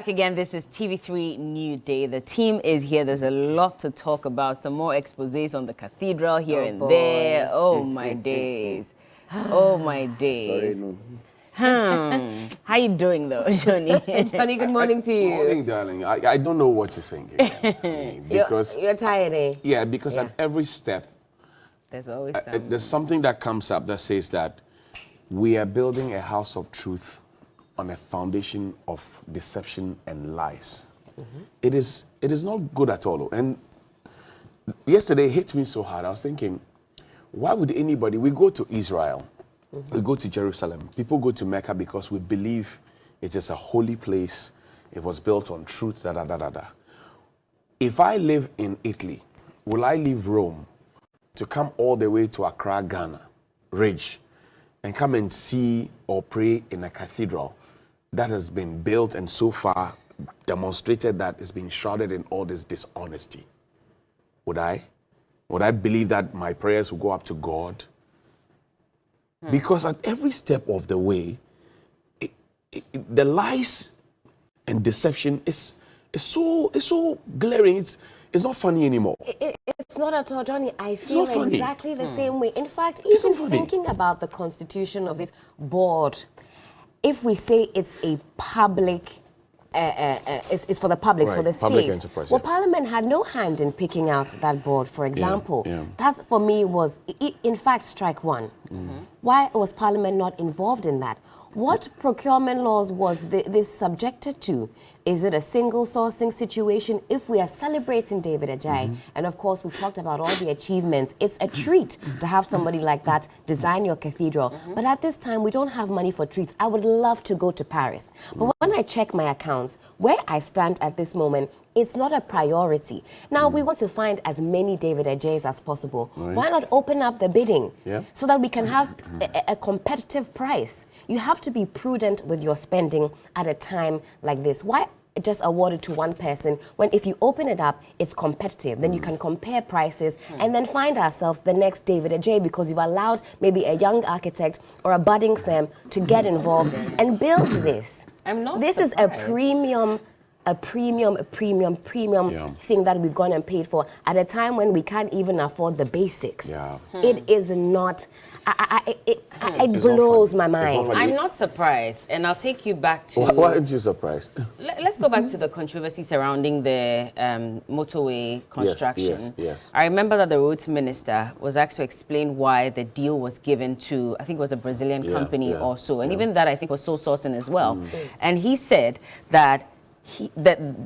Back again, this is TV3Newday. The team is here. There's a lot to talk about. Some more exposés on the cathedral here there. Oh, my days. Oh, my days. Sorry, no. How you doing, though, Johnny? Johnny, good morning to you. Morning, darling. I don't know what to think. Because you're tired, eh? Yeah, because at every step, There's always there's something that comes up that says that we are building a house of truth on a foundation of deception and lies. It is not good at all. And yesterday it hit me so hard. I was thinking, why would anybody, we go to Israel, we go to Jerusalem, people go to Mecca because we believe it is a holy place, it was built on truth, da da da da da. If I live in Italy, will I leave Rome to come all the way to Accra, Ghana, Ridge, and come and see or pray in a cathedral that has been built and so far demonstrated that it's been shrouded in all this dishonesty? Would I? Would I believe that my prayers will go up to God? Because at every step of the way, the lies and deception is so glaring. It's not funny anymore. It's not at all, Johnny. I feel exactly the same way. In fact, It's even not funny. thinking about the constitution of this board, if we say it's a public, it's for the public, it's for the Public state. enterprise, Well, yeah. Parliament had no hand in picking out that board, for example. yeah. That, for me, was, in fact, strike one. Why was Parliament not involved in that? What procurement laws was this subjected to? Is it a single sourcing situation? If we are celebrating David Ajayi, and of course we've talked about all the achievements, it's a treat to have somebody like that design your cathedral. But at this time, we don't have money for treats. I would love to go to Paris. But when I check my accounts, where I stand at this moment, it's not a priority. Now, we want to find as many David Ajayis as possible. Why not open up the bidding so that we can have a competitive price? You have to be prudent with your spending at a time like this. Why just award it to one person when if you open it up, it's competitive? Then you can compare prices and then find ourselves the next David Ajayi because you've allowed maybe a young architect or a budding firm to get involved and build this. I'm not This surprised. is a premium thing that we've gone and paid for at a time when we can't even afford the basics. It is not, it blows my mind. I'm not surprised, and I'll take you back to... Why aren't you surprised? Let's go back to the controversy surrounding the motorway construction. Yes. I remember that the roads minister was asked to explain why the deal was given to, I think it was a Brazilian company or so, and even that I think was sole sourcing as well. And he said that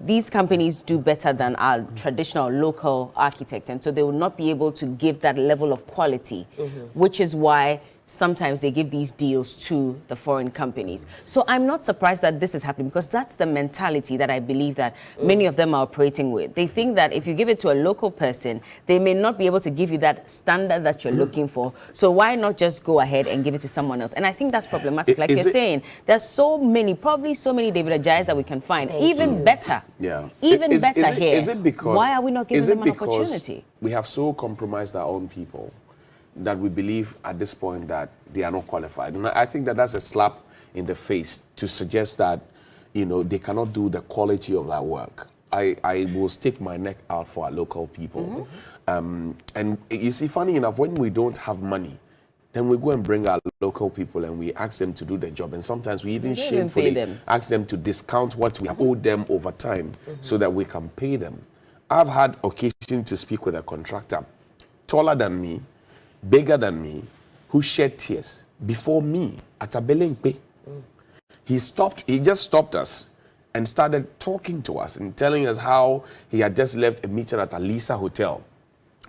these companies do better than our traditional local architects, and so they will not be able to give that level of quality, which is why sometimes they give these deals to the foreign companies. So I'm not surprised that this is happening because that's the mentality that I believe that many of them are operating with. They think that if you give it to a local person, they may not be able to give you that standard that you're looking for. So why not just go ahead and give it to someone else? And I think that's problematic. Like you're saying, there's so many, probably so many David Ajayis that we can find. Even better. Even better here. Is it because, why are we not giving them an opportunity? We have so compromised our own people that we believe at this point that they are not qualified. And I think that that's a slap in the face to suggest that, they cannot do the quality of that work. I will stick my neck out for our local people. And you see, funny enough, when we don't have money, then we go and bring our local people and we ask them to do the job. And sometimes we even shamefully ask them to discount what we have owed them over time so that we can pay them. I've had occasion to speak with a contractor taller than me, bigger than me, who shed tears before me at a Belengpe. He just stopped us and started talking to us and telling us how he had just left a meeting at a Lisa hotel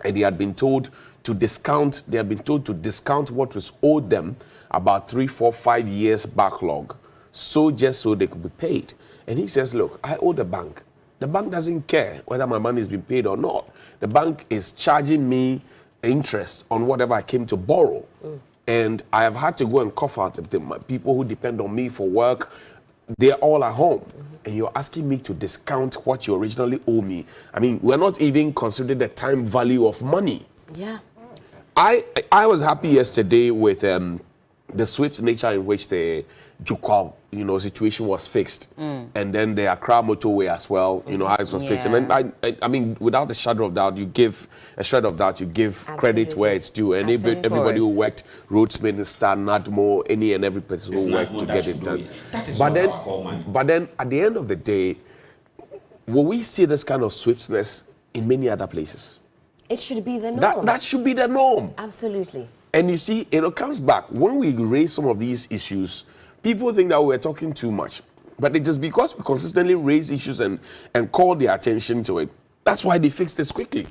and they had been told to discount what was owed them about 3, 4, 5 years backlog, just so they could be paid. And he says, look, I owe the bank. The bank doesn't care whether my money has been paid or not. The bank is charging me interest on whatever I came to borrow. And I have had to go and cough out the people who depend on me for work. They're all at home. And you're asking me to discount what you originally owe me. I mean, we're not even considering the time value of money. I was happy yesterday with the swift nature in which the Jukwa, situation was fixed, and then the Accra motorway as well, how it was fixed. And then I mean, without a shadow of doubt, you give credit where it's due, and everybody who worked, Roads Minister, NADMO, any and every person who worked to get it done. But then at the end of the day, will we see this kind of swiftness in many other places? It should be the norm. That should be the norm. Absolutely. And you see, it comes back. When we raise some of these issues, people think that we're talking too much. But it is because we consistently raise issues and call their attention to it. That's why they fixed this quickly.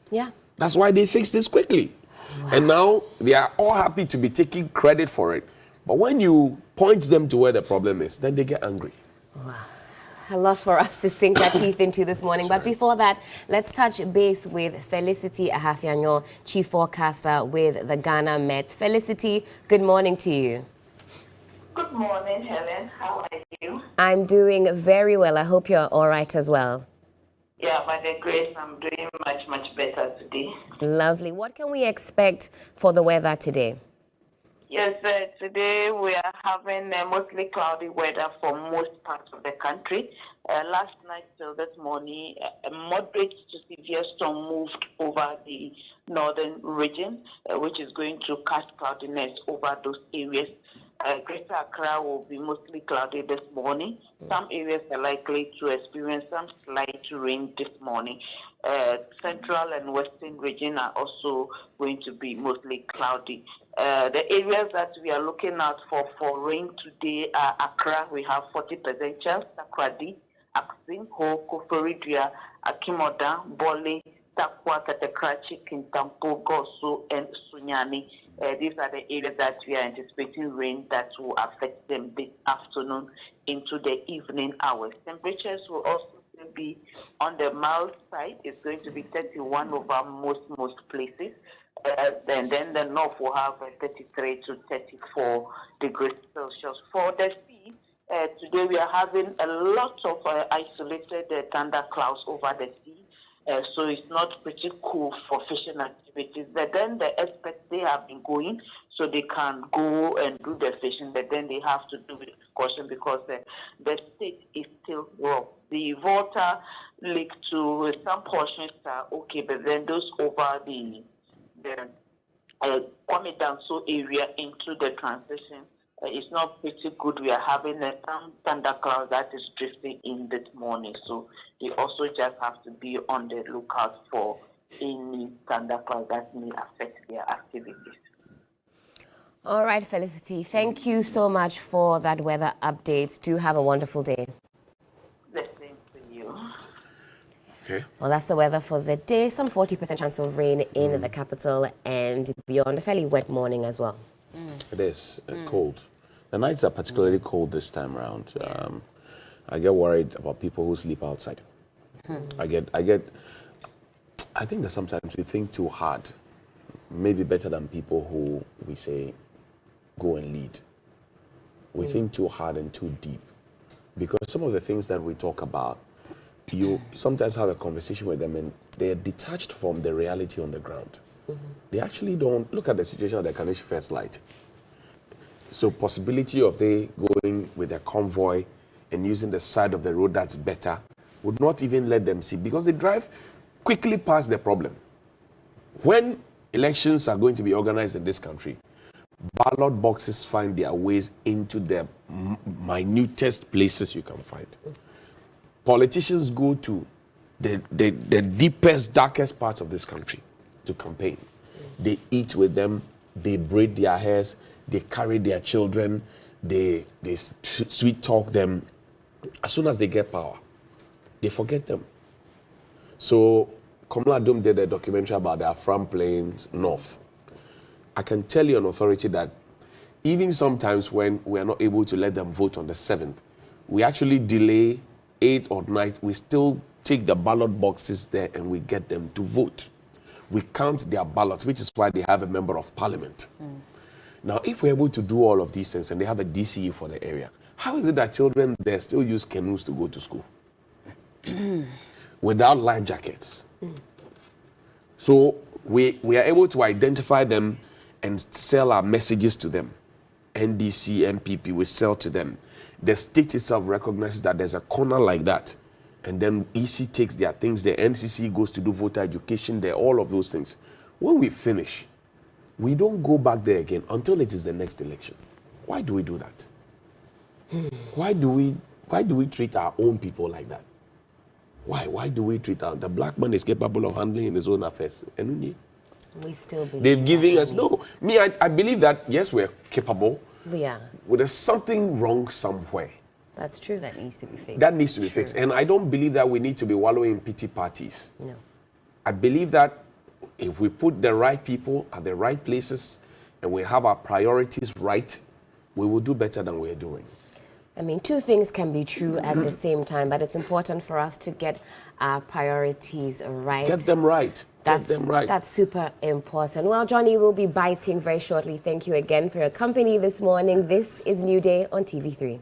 Yeah. That's why they fixed this quickly. Wow. And now they are all happy to be taking credit for it. But when you point them to where the problem is, then they get angry. Wow. A lot for us to sink our teeth into this morning. But before that, let's touch base with Felicity Ahafianyo, Chief Forecaster with the Ghana Met. Felicity, good morning to you. Good morning, Helen. How are you? I'm doing very well. I hope you're all right as well. Yeah, by the grace, I'm doing much, much better today. Lovely. What can we expect for the weather today? Yes, today we are having mostly cloudy weather for most parts of the country. Last night till this morning, a moderate to severe storm moved over the northern region, which is going to cast cloudiness over those areas. Greater Accra will be mostly cloudy this morning. Some areas are likely to experience some slight rain this morning. Central and western region are also going to be mostly cloudy. The areas that we are looking out for rain today are Accra, we have 40% chance, Takrady, Aksin, Ho, Koforidua, Akimoda, Bole, Takwa, Katekrachi, Kintampo, Gosu, and Sunyani. These are the areas that we are anticipating rain that will affect them this afternoon into the evening hours. Temperatures will also be on the mild side. It's going to be 31 over most places. And then the north will have 33 to 34 degrees Celsius. For the sea, today we are having a lot of isolated thunder clouds over the sea. So it's not pretty cool for fishing activities. But then the experts, they have been going so they can go and do the fishing, but then they have to do it with caution because the state is still raw. The Volta Lake to some portions are okay, but then those over the Kwame Danso area into the transition, it's not pretty good. We are having some thunderclouds that is drifting in this morning. So they also just have to be on the lookout for any thunderclouds that may affect their activities. All right, Felicity, thank you so much for that weather update. Do have a wonderful day. The same to you. Okay. Well, that's the weather for the day. Some 40% chance of rain in the capital and beyond. A fairly wet morning as well. It is cold. The nights are particularly cold this time around. I get worried about people who sleep outside. I think that sometimes we think too hard, maybe better than people who we say go and lead. We think too hard and too deep, because some of the things that we talk about, you sometimes have a conversation with them and they're detached from the reality on the ground. They actually don't look at the situation of the Kanesh First Light. So possibility of they going with a convoy and using the side of the road that's better would not even let them see, because they drive quickly past the problem. When elections are going to be organized in this country, ballot boxes find their ways into the minutest places you can find. Politicians go to the deepest, darkest parts of this country to campaign. They eat with them, they braid their hairs, they carry their children, they sweet talk them. As soon as they get power, they forget them. So Komla Dum did a documentary about the Afram Plains North. I can tell you on authority that even sometimes when we are not able to let them vote on the 7th, we actually delay 8 or 9, we still take the ballot boxes there and we get them to vote. We count their ballots, which is why they have a member of parliament. Now, if we're able to do all of these things and they have a DCE for the area, how is it that children there still use canoes to go to school without life jackets? So we are able to identify them and sell our messages to them. NDC, MPP, we sell to them. the state itself recognizes that there's a corner like that, and then EC takes their things, the NCC goes to do voter education there, all of those things. When we finish, we don't go back there again until it is the next election. Why do we do that? Why do we treat our own people like that? Why do we treat the black man is capable of handling his own affairs? And we still believe they've given us no. Me, I believe that yes, we're capable. Yeah. But there's something wrong somewhere. That's true. That needs to be fixed. That needs to be fixed. And I don't believe that we need to be wallowing in pity parties. No. I believe that if we put the right people at the right places and we have our priorities right, we will do better than we're doing. I mean, two things can be true at the same time, but it's important for us to get our priorities right. Get them right. That's, Get them right. That's super important. Well, Johnny will be biting very shortly. Thank you again for your company this morning. This is New Day on TV3.